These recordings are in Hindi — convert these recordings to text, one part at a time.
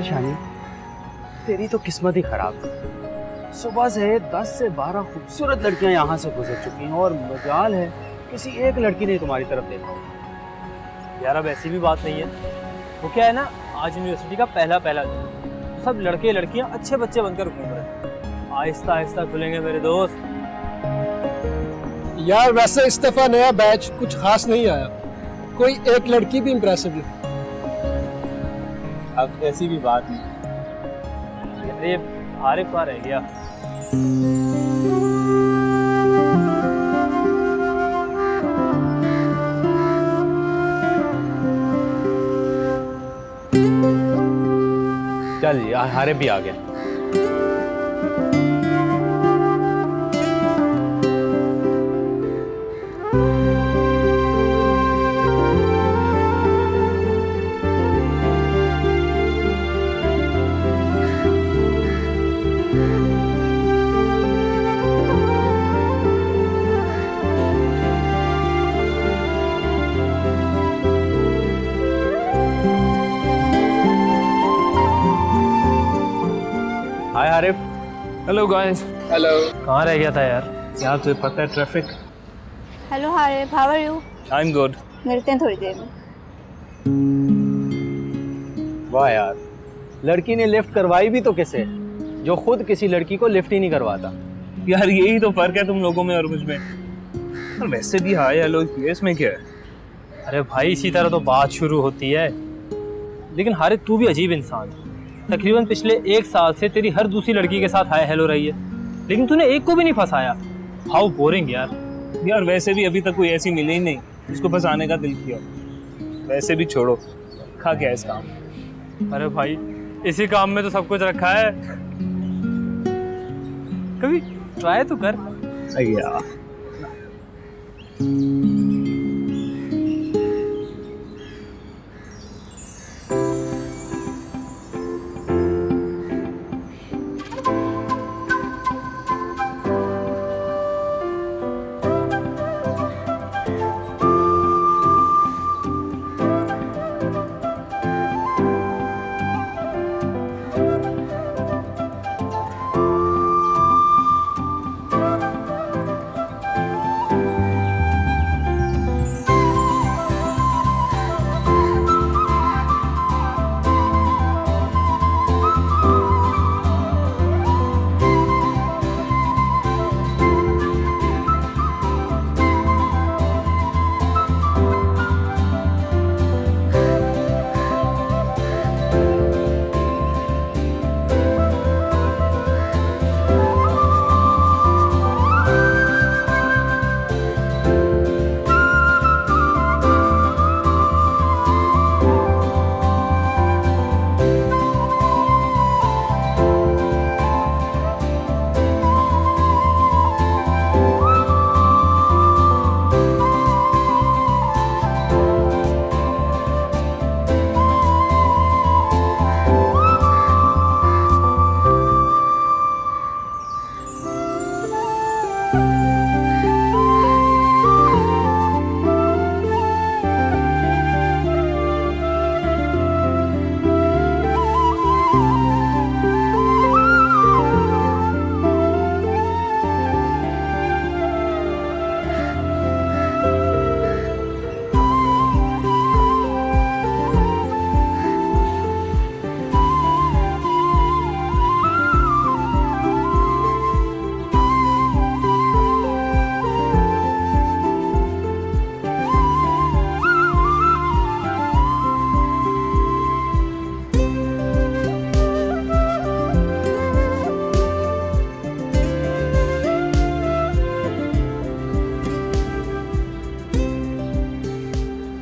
यार शानी, तेरी तो किस्मत ही खराब है। सुबह से 10 से 12 खूबसूरत लड़कियां यहाँ से गुजर चुकी हैं और मजाल है किसी एक लड़की ने तुम्हारी तरफ देखा हो। यार अब ऐसी भी बात नहीं है। वो क्या है ना, आज यूनिवर्सिटी का पहला दिन, सब लड़के लड़कियां अच्छे बच्चे बनकर घूम रहे हैं। आहिस्ता आहिस्ता खुलेंगे मेरे दोस्त। यार वैसे इस दफा नया बैच कुछ खास नहीं आया, कोई एक लड़की भी इम्प्रेसिव नहीं। अब ऐसी भी बात नहीं। अरे हारिफ कहाँ रह गया? चल यार, हारिफ भी आ गया। Hi Harif. Hello guys. Hello. कहाँ रह गया था यार? यार तुझे पता है traffic. Hello Harif, how are you? I am good. मिलते हैं थोड़ी देर में। वाह यार, लड़की ने लिफ्ट करवाई भी तो किसे, जो खुद किसी लड़की को लिफ्ट ही नहीं करवाता। यार यही तो फर्क है तुम लोगों में और मुझ में। और वैसे भी हाय हेलो इसमें क्या है? अरे भाई इसी तरह तो बात शुरू होती है। लेकिन हारिफ तू भी अजीब इंसान है। तकरीबन पिछले 1 साल से तेरी हर दूसरी लड़की के साथ हाय हेलो रही है, लेकिन तूने एक को भी नहीं फंसाया। हाउ बोरिंग यार। यार वैसे भी अभी तक कोई ऐसी मिली ही नहीं जिसको फंसाने का दिल किया। वैसे भी छोड़ो, खा क्या है इस काम। अरे भाई इसी काम में तो सब कुछ रखा है, कभी ट्राई तो कर। यार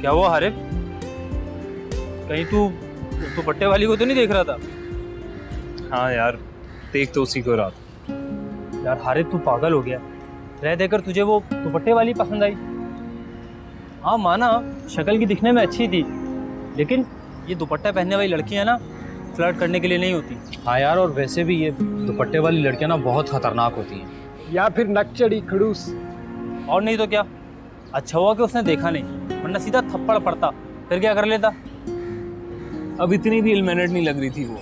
क्या हुआ हारिफ? कहीं तू उस दुपट्टे वाली को तो नहीं देख रहा था? हाँ यार, देख तो उसी को रहा था। यार हारिफ तू पागल हो गया, रह देकर तुझे वो दुपट्टे वाली पसंद आई। हाँ माना शक्ल की दिखने में अच्छी थी, लेकिन ये दुपट्टा पहनने वाली लड़कियां ना फ्लर्ट करने के लिए नहीं होती। हाँ यार, और वैसे भी ये दुपट्टे वाली लड़कियां ना बहुत खतरनाक होती हैं। या फिर नकचड़ी खड़ूस। और नहीं तो क्या, अच्छा हुआ कि उसने देखा नहीं, वरना सीधा थप्पड़ पड़ता, फिर क्या कर लेता। अब इतनी भी इल्मेनेट नहीं लग रही थी वो।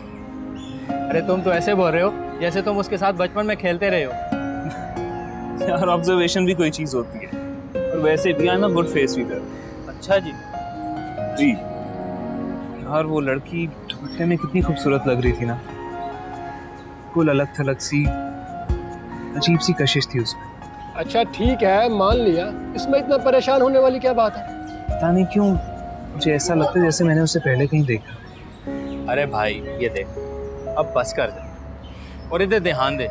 अरे तुम तो ऐसे बोल रहे हो जैसे तुम उसके साथ बचपन में खेलते रहे हो। यार ऑब्जर्वेशन भी कोई चीज होती है, और वैसे भी I am a good face reader. अच्छा जी। जी यार, वो लड़की दुपट्टे में कितनी खूबसूरत लग रही थी ना, कुल अलग थलग सी अजीब सी कशिश थी उसमें। अच्छा ठीक है, मान लिया, इसमें इतना परेशान होने वाली क्या बात है? पता नहीं क्यों मुझे ऐसा लगता है जैसे मैंने उसे पहले कहीं देखा। अरे भाई ये देख, अब बस कर दे और इधर ध्यान दे।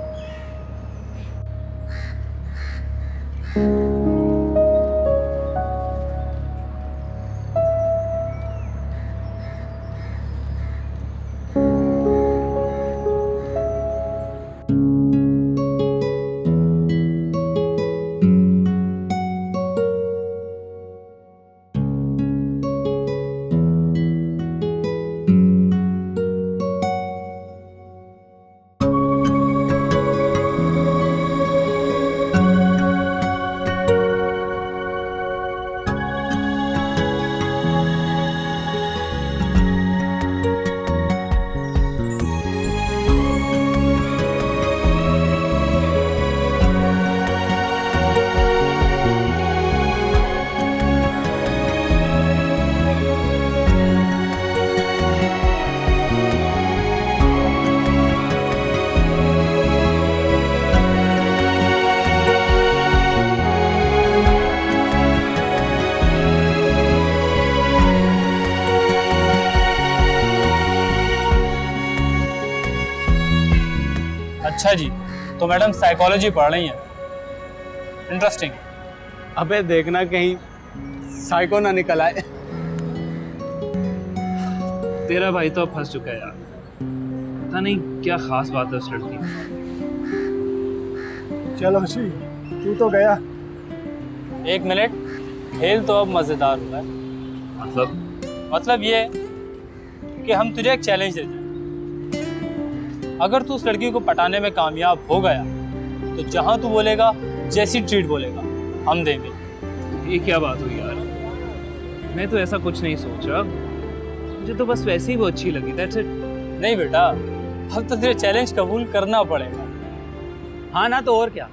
अच्छा जी, तो मैडम साइकोलॉजी पढ़ रही हैं। इंटरेस्टिंग। अबे देखना कहीं साइको ना निकल आए। तेरा भाई तो अब फंस चुका है यार, पता नहीं क्या खास बात है उस लड़की में। चलो हसी, तू तो गया। एक मिनट, खेल तो अब मज़ेदार हो रहा है। मतलब ये कि हम तुझे एक चैलेंज देते हैं। अगर तू उस लड़की को पटाने में कामयाब हो गया तो जहां तू बोलेगा, जैसी ट्रीट बोलेगा, हम देंगे। ये क्या बात हुई यार, मैं तो ऐसा कुछ नहीं सोच रहा, मुझे तो बस वैसे ही वो अच्छी लगी, दैट्स इट। नहीं बेटा, अब तो तुझे चैलेंज कबूल करना पड़ेगा। हाँ ना, तो और क्या,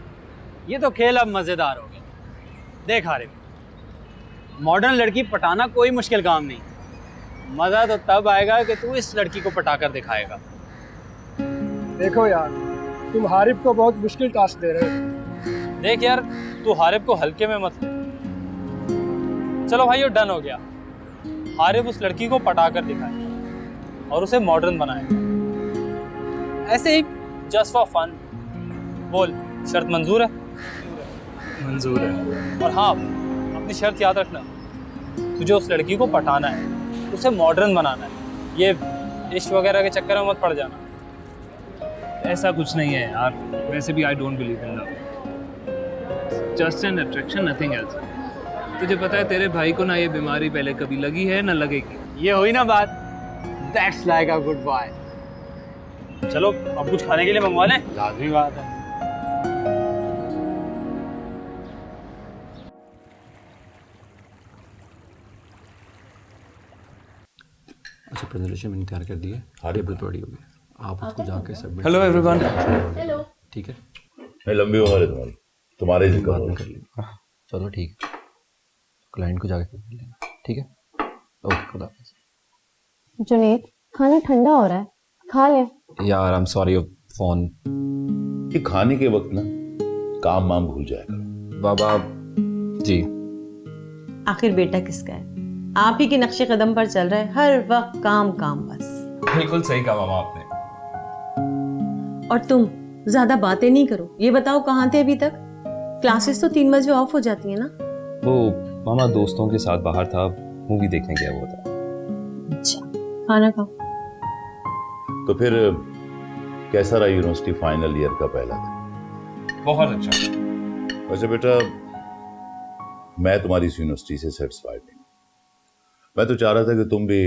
ये तो खेल अब मजेदार हो गया। देख हारिफ, मॉडर्न लड़की पटाना कोई मुश्किल काम नहीं। मजा तो तब आएगा कि तू इस लड़की को पटाकर दिखाएगा। देखो यार, तुम हारिफ को बहुत मुश्किल टास्क दे रहे हो। देख यार, तू हारिफ को हल्के में मत ले। चलो भाई, ये डन हो गया। हारिफ उस लड़की को पटाकर दिखाएगा और उसे मॉडर्न बनाएगा, ऐसे ही जस्ट फॉर फन। बोल, शर्त मंजूर है? मंजूर है। और हाँ, अपनी शर्त याद रखना, तुझे उस लड़की को पटाना है, उसे मॉडर्न बनाना है। ये इश्क वगैरह के चक्कर में मत पड़ जाना। ऐसा कुछ नहीं है यार, वैसे भी I don't believe in love, just an attraction, nothing else. तुझे पता है तेरे भाई को ना ये बीमारी पहले कभी लगी है ना लगेगी। ये हुई ना बात, that's like a good boy. चलो अब कुछ खाने के लिए मंगवा लें। लाजमी बात है। अच्छा, प्रेजेंटेशन मैंने तैयार कर दी है, टेबल पर रेडी हो गया, आप उसको जाके सबमिट। Hello everyone. हेलो। ठीक है, मैं लंबी उम्र है तुम्हारी, तुम्हारे जिक्र बाद में हो। कर लेंगे। चलो ठीक है, क्लाइंट को जाके कर लेंगे। ठीक है, ओके, खुदा हाफिज़। जुनेद, खाना ठंडा हो रहा है, खा ले। यार आई एम सॉरी, फोन। कि खाने के वक्त ना काम वाम भूल जाएगा। बाबा जी। आखिर बेटा किसका है? आप ही के नक्शे कदम पर चल रहा है, हर वक्त काम काम बस। बिल्कुल सही कहा मामा आपने। और तुम ज्यादा बातें नहीं करो। ये बताओ कहाँ थे अभी तक? क्लासेस तो 3 बजे ऑफ हो जाती है ना? वो मामा दोस्तों के साथ बाहर था, मूवी देखने गया हुआ था। अच्छा, खाना खाओ। तो फिर कैसा रहा यूनिवर्सिटी फाइनल ईयर का पहला दिन? बहुत अच्छा। वैसे बेटा, मैं तुम्हारी इस यूनिवर्सिटी से सेटिस्फाइड नहीं। मैं तो चाह रहा था कि तुम भी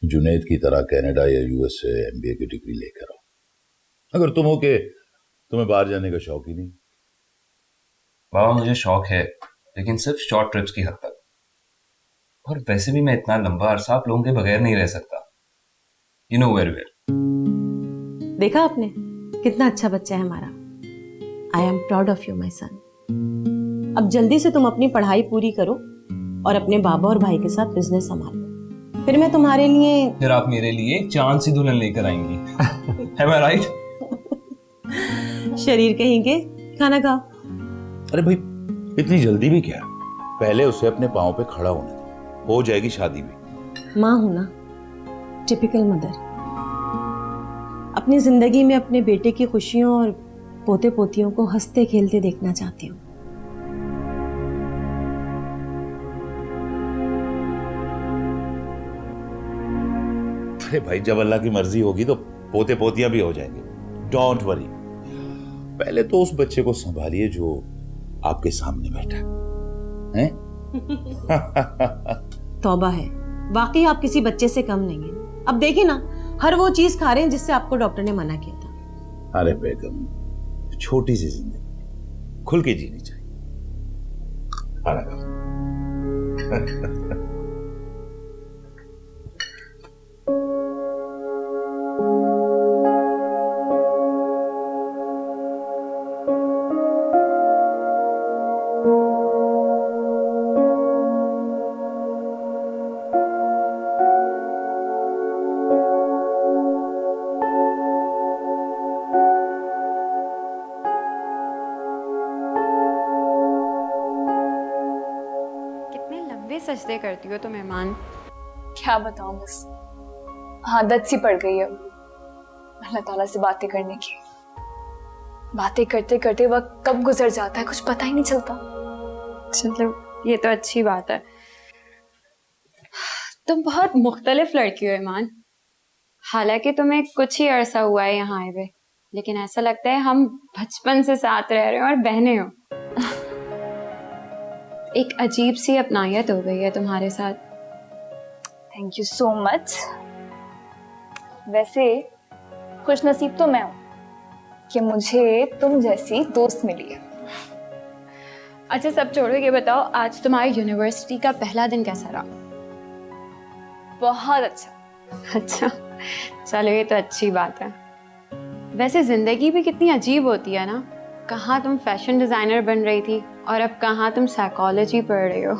जुनैद की तरह कनाडा या यूएस से एमबीए की डिग्री लेकर आओ। अगर तुम हो के तुम्हें बाहर जाने का शौक ही नहीं। बाबा मुझे शौक है, लेकिन सिर्फ शॉर्ट ट्रिप्स की हद तक। और वैसे भी मैं इतना लंबा अरसा आप लोगों के बगैर नहीं रह सकता। You know very well. देखा आपने कितना अच्छा बच्चा है हमारा। I am proud of you my son. अब जल्दी से तुम अपनी पढ़ाई पूरी करो और अपने बाबा और भाई के साथ बिजनेस संभालो, फिर मैं तुम्हारे लिए, फिर आप मेरे लिए एक चांद सी दुल्हन लेकर आएंगी। Am I right? शरीर कहेंगे खाना खाओ। अरे भाई इतनी जल्दी भी क्या, पहले उसे अपने पाँव पे खड़ा होने दो, हो जाएगी शादी भी। माँ हूं ना, टिपिकल मदर। अपनी जिंदगी में अपने बेटे की खुशियों और पोते पोतियों को हंसते खेलते देखना चाहती हूँ। अरे भाई जब अल्लाह की मर्जी होगी तो पोते पोतियां भी हो जाएंगे, डोंट वरी। पहले तो उस बच्चे को संभालिए जो आपके सामने बैठा है। तौबा है, वाकई आप किसी बच्चे से कम नहीं हैं। अब देखिए ना, हर वो चीज खा रहे हैं जिससे आपको डॉक्टर ने मना किया था। अरे बेगम, छोटी सी जिंदगी खुल के जीनी चाहिए। सजदे करती हो तो मेहमान। क्या बताऊं, बस आदत सी पड़ गई है अल्लाह ताला से बातें करने की। बातें करते करते वक्त कब गुजर जाता है कुछ पता ही नहीं चलता। चलो ये तो अच्छी बात है। तुम बहुत मुख्तलिफ लड़की हो ईमान। हालांकि तुम्हें कुछ ही अरसा हुआ है यहाँ आए हुए, लेकिन ऐसा लगता है हम बचपन से साथ रह रहे हो और बहने हो। एक अजीब सी अपनायत हो गई है तुम्हारे साथ। Thank you so much. वैसे खुश नसीब तो मैं हूँ कि मुझे तुम जैसी दोस्त मिली है। अच्छा सब छोड़ो, ये बताओ आज तुम्हारी यूनिवर्सिटी का पहला दिन कैसा रहा? बहुत अच्छा। अच्छा चलो ये तो अच्छी बात है। वैसे जिंदगी भी कितनी अजीब होती है ना, कहाँ तुम फैशन डिजाइनर बन रही थी और अब कहाँ तुम साइकोलॉजी पढ़ रही हो।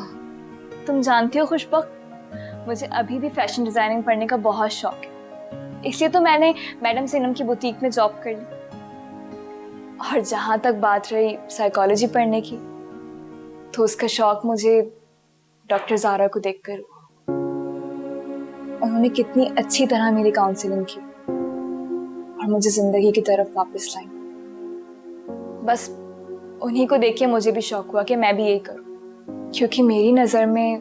तुम जानती हो खुशबक, मुझे अभी भी फैशन डिजाइनिंग पढ़ने का बहुत शौक है, इसलिए तो मैंने मैडम सीनम की बुटीक में जॉब कर ली। और जहाँ तक बात रही साइकोलॉजी पढ़ने की, तो उसका शौक मुझे डॉक्टर ज़ारा को देखकर हुआ। उन्होंने कितनी अच्छी तरह मेरी काउंसलिंग की और मुझे जिंदगी की तरफ वापस लाई। बस उन्हीं को देख के मुझे भी शौक हुआ कि मैं भी यही करूं, क्योंकि मेरी नज़र में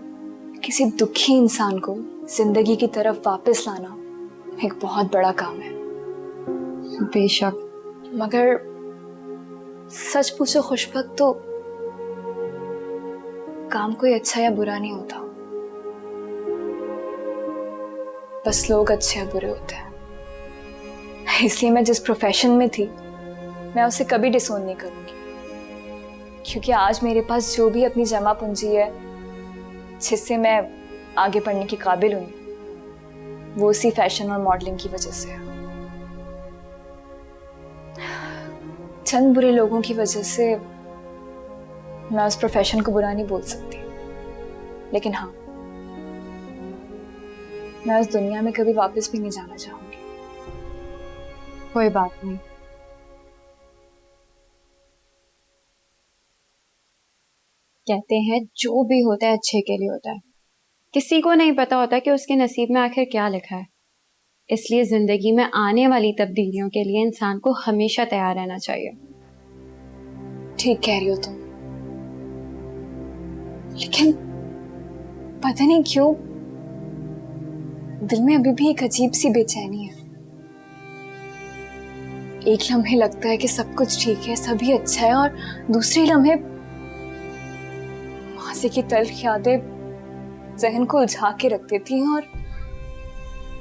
किसी दुखी इंसान को जिंदगी की तरफ वापस लाना एक बहुत बड़ा काम है। बेशक, मगर सच पूछो खुशबक, तो काम कोई अच्छा या बुरा नहीं होता, बस लोग अच्छे या बुरे होते हैं। इसलिए मैं जिस प्रोफेशन में थी मैं उसे कभी डिसोन नहीं करूंगी, क्योंकि आज मेरे पास जो भी अपनी जमा पूंजी है जिससे मैं आगे पढ़ने के काबिल हुई, वो उसी फैशन और मॉडलिंग की वजह से है। चंद बुरे लोगों की वजह से मैं उस प्रोफेशन को बुरा नहीं बोल सकती, लेकिन हाँ, मैं उस दुनिया में कभी वापस भी नहीं जाना चाहूंगी। कोई बात नहीं। कहते हैं जो भी होता है अच्छे के लिए होता है, किसी को नहीं पता होता कि उसके नसीब में आखिर क्या लिखा है। इसलिए जिंदगी में आने वाली तब्दीलियों के लिए इंसान को हमेशा तैयार रहना चाहिए। ठीक कह रही हो तुम, लेकिन पता नहीं क्यों दिल में अभी भी एक अजीब सी बेचैनी है। एक लम्हे लगता है कि सब कुछ ठीक है, सभी अच्छा है, और दूसरे लम्हे मासी की तल्ख यादें जहन को उलझा के रख देती हैं और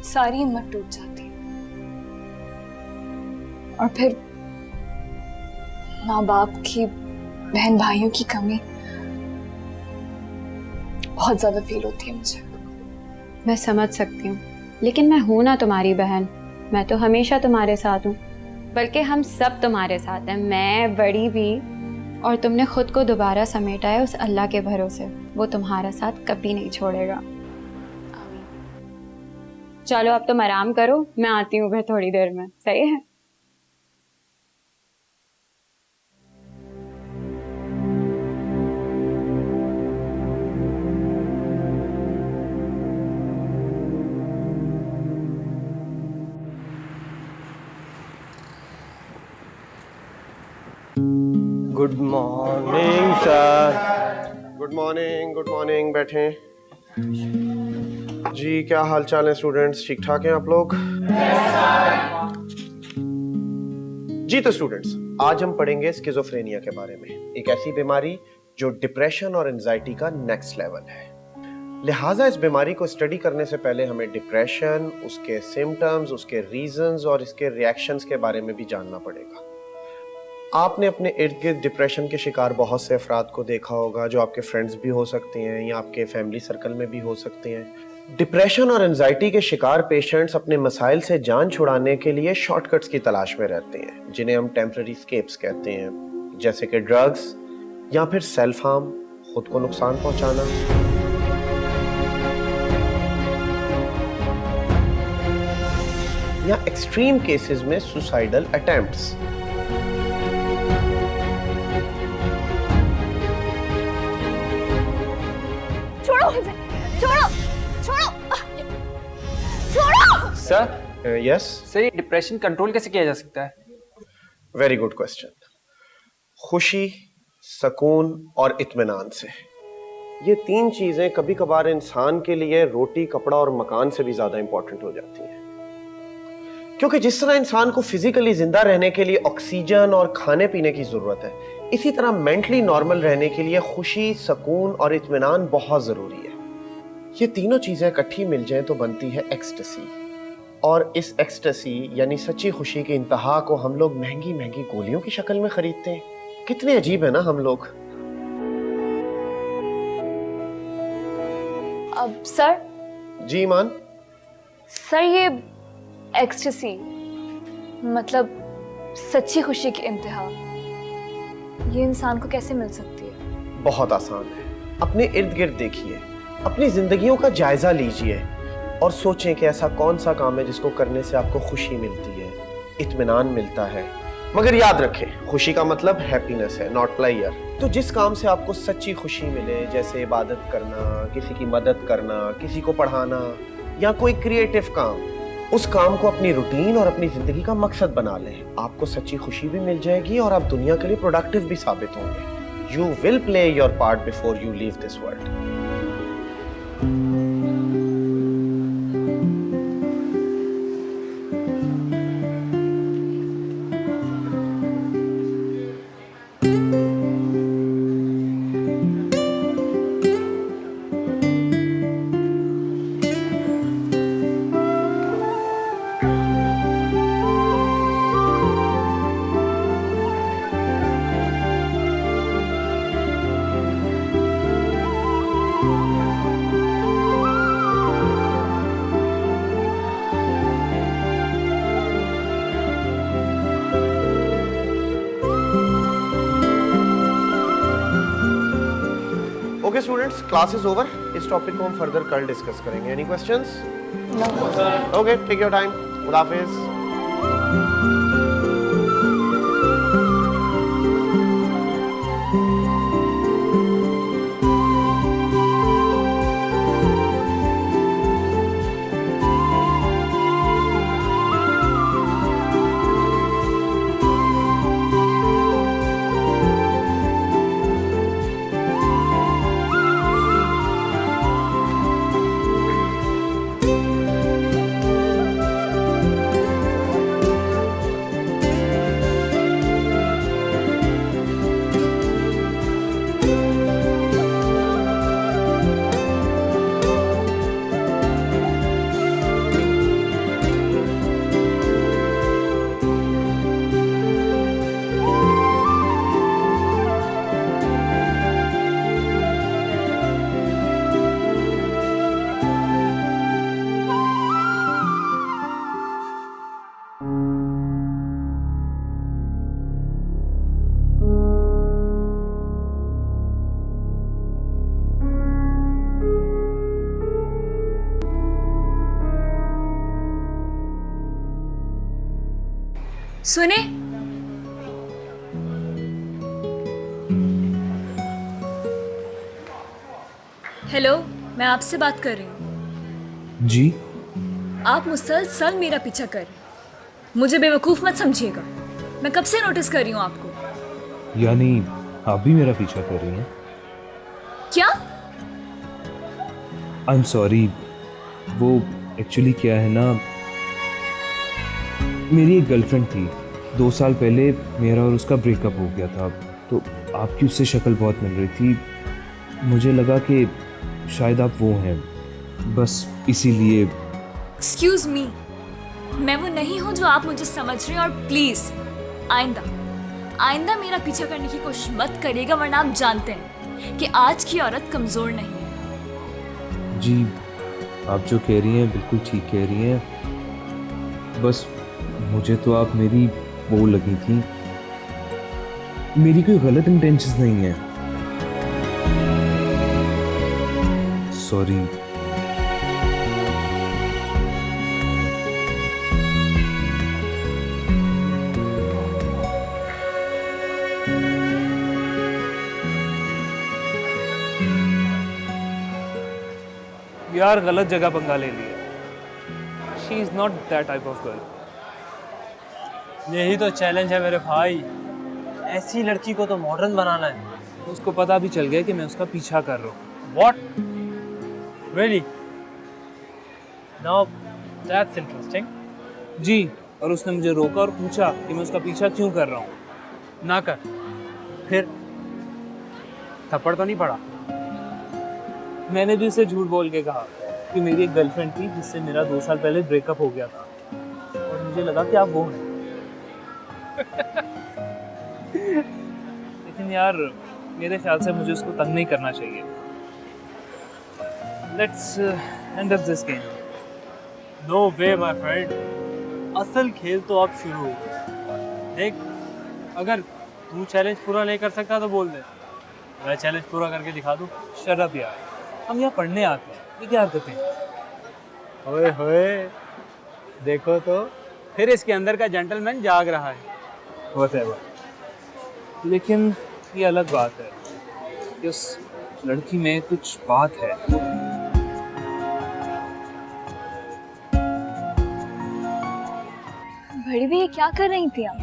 सारी हिम्मत टूट जाती है। और फिर माँ बाप की, बहन भाइयों की कमी बहुत ज्यादा फील होती है मुझे। मैं समझ सकती हूँ, लेकिन मैं हूं ना तुम्हारी बहन, मैं तो हमेशा तुम्हारे साथ हूँ। बल्कि हम सब तुम्हारे साथ हैं, मैं बड़ी भी, और तुमने खुद को दोबारा समेटा है उस अल्लाह के भरोसे, वो तुम्हारा साथ कभी नहीं छोड़ेगा। चलो अब तुम आराम करो, मैं आती हूँ फिर थोड़ी देर में, सही है? Good morning sir. Good morning, बैठें। जी क्या हाल चाल है स्टूडेंट्स, ठीक ठाक हैं आप लोग? जी तो स्टूडेंट्स, आज हम पढ़ेंगे स्किज़ोफ्रेनिया के बारे में, एक ऐसी बीमारी जो डिप्रेशन और एंजाइटी का नेक्स्ट लेवल है। लिहाजा इस बीमारी को स्टडी करने से पहले हमें डिप्रेशन, उसके सिम्टम्स, उसके रीजंस और इसके रिएक्शंस के बारे में भी जानना पड़ेगा। आपने अपने इर्द गिर्द डिप्रेशन के शिकार बहुत से अफराद को देखा होगा, जो आपके फ्रेंड्स भी हो सकते हैं या आपके फैमिली सर्कल में भी हो सकते हैं। डिप्रेशन और एंजाइटी के शिकार पेशेंट्स अपने मसाइल से जान छुड़ाने के लिए शॉर्टकट्स की तलाश में रहते हैं, जिन्हें हम टेम्पररी एस्केप्स कहते हैं, जैसे कि ड्रग्स या फिर सेल्फ हार्म, खुद को नुकसान पहुंचाना। या एक्सट्रीम केसेस में suicidal attempts. Sir yes sir, ये डिप्रेशन कंट्रोल कैसे किया जा सकता है? Very good question. खुशी, सुकून और इत्मीनान से। ये तीन चीजें कभी कभार इंसान के लिए रोटी, कपड़ा और मकान से भी ज्यादा इंपॉर्टेंट हो जाती हैं, क्योंकि जिस तरह इंसान को फिजिकली जिंदा रहने के लिए ऑक्सीजन और खाने पीने की जरूरत है, इसी तरह मेंटली नॉर्मल रहने के लिए खुशी, सुकून और इत्मीनान बहुत जरूरी है। ये तीनों चीजें इकट्ठी मिल जाएं तो बनती है एक्सटेसी, और इस एक्सटेसी यानी सच्ची खुशी की इंतहा को हम लोग महंगी महंगी गोलियों की शक्ल में खरीदते हैं। कितने अजीब है ना हम लोग। अब सर। जी ईमान। सर ये एक्सटेसी मतलब सच्ची खुशी की इंतहा, ये इंसान को कैसे मिल सकती है? बहुत आसान है। अपने इर्द गिर्द देखिए, अपनी जिंदगियों का जायजा लीजिए और सोचें कि ऐसा कौन सा काम है जिसको करने से आपको खुशी मिलती है, इत्मीनान मिलता है। मगर याद रखें, खुशी का मतलब हैप्पीनेस है, नॉट प्लेयर। तो जिस काम से आपको सच्ची खुशी मिले, जैसे इबादत करना, किसी की मदद करना, किसी को पढ़ाना या कोई क्रिएटिव काम, उस काम को अपनी रूटीन और अपनी जिंदगी का मकसद बना लें। आपको सच्ची खुशी भी मिल जाएगी और आप दुनिया के लिए प्रोडक्टिव भी साबित होंगे। You will play your part before you leave this world. Okay students, class is over. इस टॉपिक को हम फर्दर कल डिस्कस करेंगे। Any questions? No. Okay, take your time. खुदा हाफिज। सुने, हेलो, मैं आपसे बात कर रही हूँ। जी? आप मुसलसल मेरा पीछा कर रहे हैं। मुझे बेवकूफ़ मत समझिएगा। मैं कब से नोटिस कर रही हूँ आपको। यानी आप भी मेरा पीछा कर रही हैं? क्या? आई एम सॉरी, वो एक्चुअली क्या है ना, मेरी एक गर्लफ्रेंड थी। 2 साल पहले मेरा और उसका ब्रेकअप हो गया था, तो आपकी उससे शक्ल बहुत मिल रही थी। मुझे लगा कि शायद आप वो हैं, बस इसीलिए। एक्सक्यूज मी, मैं वो नहीं हूँ जो आप मुझे समझ रहे हैं। और प्लीज आइंदा मेरा पीछा करने की कोशिश मत करिएगा, वरना आप जानते हैं कि आज की औरत कमजोर नहीं है। जी, आप जो कह रही हैं बिल्कुल ठीक कह रही हैं। बस मुझे तो आप मेरी वो लगी थी। मेरी कोई गलत इंटेंशंस नहीं है। सॉरी। यार गलत जगह पंगा ले लिया। She is not that type of girl. यही तो चैलेंज है मेरे भाई। ऐसी लड़की को तो मॉडर्न बनाना है। उसको पता भी चल गया कि मैं उसका पीछा कर रहा हूँ। What? Really? Now that's interesting. जी, और उसने मुझे रोका और पूछा कि मैं उसका पीछा क्यों कर रहा हूँ। ना कर। फिर थप्पड़ तो नहीं पड़ा? मैंने भी उसे झूठ बोल के कहा कि मेरी एक गर्लफ्रेंड थी जिससे मेरा 2 साल पहले ब्रेकअप हो गया था, और मुझे लगा कि आप वो हैं। लेकिन यार मेरे ख्याल से मुझे उसको तंग नहीं करना चाहिए। Let's end up this game. No way, my friend. असल खेल तो अब शुरू हो। देख, अगर तू चैलेंज पूरा नहीं कर सकता तो बोल दे, मैं चैलेंज पूरा करके दिखा दूँ। शराब यार, हम यहाँ पढ़ने आते हैं, ये क्या हरकतें हैं? ओए होए, देखो तो फिर इसके अंदर का जेंटलमैन जाग रहा है। Whatever. लेकिन ये अलग बात है कि उस लड़की में कुछ बात है। बड़ी भी, ये क्या कर रही थी आप?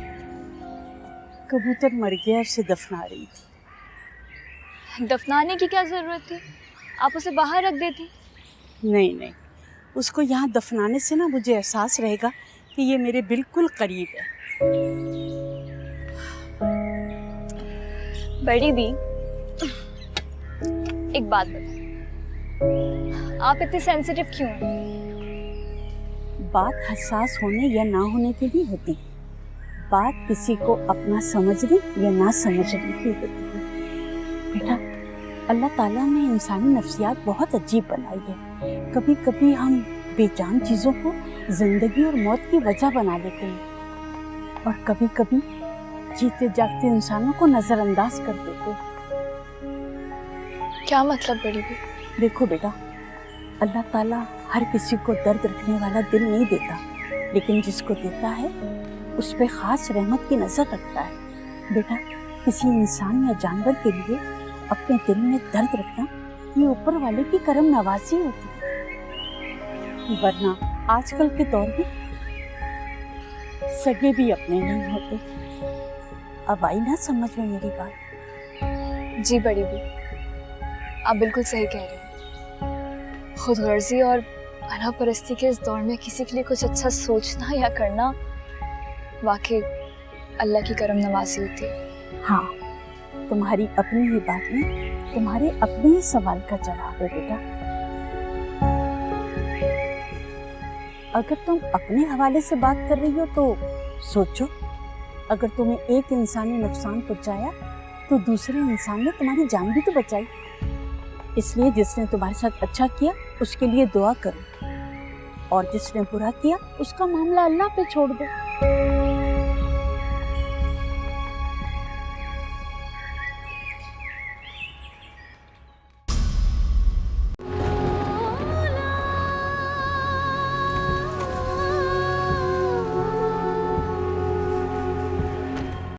कबूतर मर गया, उसे दफना रही थी। दफनाने की क्या जरूरत थी? आप उसे बाहर रख देती। नहीं नहीं, उसको यहाँ दफनाने से ना मुझे एहसास रहेगा कि ये मेरे बिल्कुल करीब है। बड़ी भी, एक बात बताओ, आप इतनी सेंसिटिव क्यों हैं? बात हसास होने या ना होने के लिए होती, बात किसी को अपना समझने या ना समझने की होती है। बेटा, अल्लाह ताला ने इंसानी नफ्सियात बहुत अजीब बनाई है। कभी कभी हम बेजान चीज़ों को जिंदगी और मौत की वजह बना लेते हैं, और कभी कभी जीते जागते इंसानों को नज़रअंदाज कर देते हैं। क्या मतलब बड़ी भी? देखो बेटा, अल्लाह ताला हर किसी को दर्द रखने वाला दिल नहीं देता, लेकिन जिसको देता है उस पे खास रहमत की नज़र रखता है। बेटा, किसी इंसान या जानवर के लिए अपने दिल में दर्द रखना ये ऊपर वाले की करम नवाजी होती है, वरना आजकल के दौर में सगे भी अपने नहीं होते। अब आई ना समझ में मेरी बात? जी बड़ी भी, आप बिल्कुल सही कह रही हैं। खुदगर्जी और अनापरस्ती के इस दौर में किसी के लिए कुछ अच्छा सोचना या करना वाकई अल्लाह की करम नवाजी होती है। हाँ, तुम्हारी अपनी ही बात में तुम्हारे अपने ही सवाल का जवाब है बेटा। अगर तुम अपने हवाले से बात कर रही हो तो सोचो, अगर तुम्हें एक इंसान ने नुकसान पहुंचाया तो दूसरे इंसान ने तुम्हारी जान भी तो बचाई। इसलिए जिसने तुम्हारे साथ अच्छा किया उसके लिए दुआ करो, और जिसने बुरा किया उसका मामला अल्लाह पे छोड़ दो।